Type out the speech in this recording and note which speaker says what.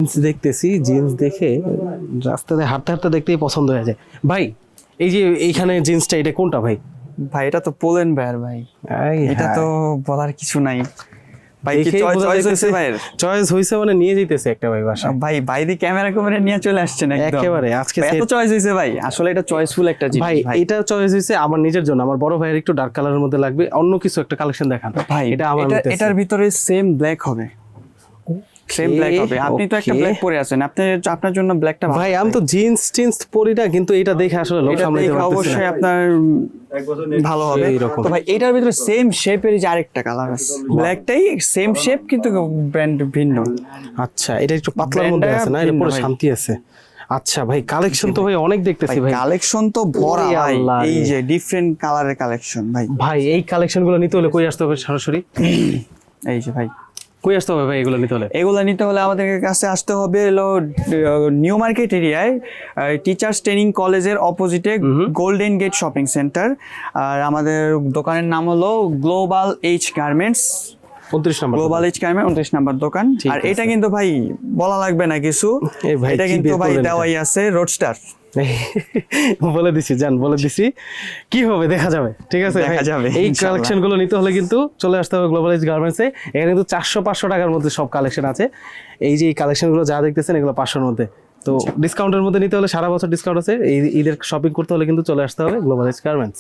Speaker 1: Jeans দেখতেছি, jeans দেখে রাস্তাতে হাঁটতে হাঁটতে দেখতেই পছন্দ হয়ে যায়। ভাই এই যে এইখানে জিন্সটা, এটা কোনটা ভাই?
Speaker 2: ভাই এটা তো পোলেন বেয়ার ভাই, এটা তো বলার কিছু নাই ভাই। কি চয়েস হয়েছে ভাই?
Speaker 1: চয়েস হয়েছে মানে নিয়ে যাইতেছে একটা ভাই বাসা।
Speaker 2: ভাই বাইরে ক্যামেরা ক্যামেরা নিয়ে চলে আসছেন একদম
Speaker 1: একেবারে আজকে
Speaker 2: এত চয়েস হয়েছে ভাই, আসলে এটা চয়েসফুল একটা জিনিস
Speaker 1: ভাই। এটা চয়েস হয়েছে আমার নিজের জন্য, আমার বড় ভাইয়ের একটু ডার্ক কালারের মধ্যে লাগবে, অন্য কিছু একটা কালেকশন দেখান
Speaker 2: ভাই।
Speaker 1: এটা আমার
Speaker 2: এটার ভিতরে সেম ব্ল্যাক হবে, সেম ব্ল্যাক হবে। আপনি তো একটা ব্ল্যাক পরে আছেন, আপনার জন্য ব্ল্যাকটা
Speaker 1: ভাই। আমি তো জিন্স টিন্স পরি না, কিন্তু এটা দেখে আসলে লোক সামলাইতে পারতেছি না।
Speaker 2: অবশ্যই আপনার ভালো হবে। তো ভাই এটার ভিতরে সেম শেপের যে আরেকটা কালার আছে, ব্ল্যাকটাই সেম শেপ কিন্তু ব্র্যান্ড ভিন্ন।
Speaker 1: আচ্ছা, এটা একটু পাতলার মধ্যে আছে না, এর উপরে শান্তি আছে। আচ্ছা ভাই, কালেকশন তো ভাই অনেক দেখতেছি ভাই।
Speaker 2: কালেকশন তো ভরা ভাই, এই যে ডিফারেন্ট কালারের কালেকশন ভাই।
Speaker 1: ভাই এই কালেকশন গুলো নিতে হলে কই আসতে হবে সরাসরি?
Speaker 2: এই যে ভাই
Speaker 1: কই আসতে হবে ভাই এগুলো নিতে হলে?
Speaker 2: এগুলো নিতে হলে আমাদের কাছে আসতে হবে হলো নিউ মার্কেট এরিয়ায় টিচার্স ট্রেনিং কলেজের অপোজিটে গোল্ডেন গেট শপিং সেন্টার। আর আমাদের দোকানের নাম হলো গ্লোবাল এইচ গার্মেন্টস,
Speaker 1: 29 নম্বর
Speaker 2: গ্লোবাল এইচ গার্মেন্টস 29 নম্বর দোকান। আর এটা কিন্তু ভাই বলা লাগবে না কিছু, এটা কিন্তু ভাই দেওয়াই আছে রোডস্টার।
Speaker 1: বলে দিছি জান, বলে দিছি কি হবে দেখা যাবে, ঠিক আছে
Speaker 2: দেখা যাবে।
Speaker 1: এই কালেকশন গুলো নিতে হলে কিন্তু চলে আসতে হবে গ্লোবাল এইচ গার্মেন্টসে। এখানে কিন্তু 400-500 টাকার মধ্যে সব কালেকশন আছে। এই যে এই কালেকশন গুলো যা দেখতেছেন এগুলো 500-র মধ্যে, তো ডিসকাউন্টের মধ্যে নিতে হলে সারা বছর ডিসকাউন্ট আছে। এই ঈদের শপিং করতে হলে কিন্তু চলে আসতে হবে গ্লোবাল এইচ গার্মেন্টস।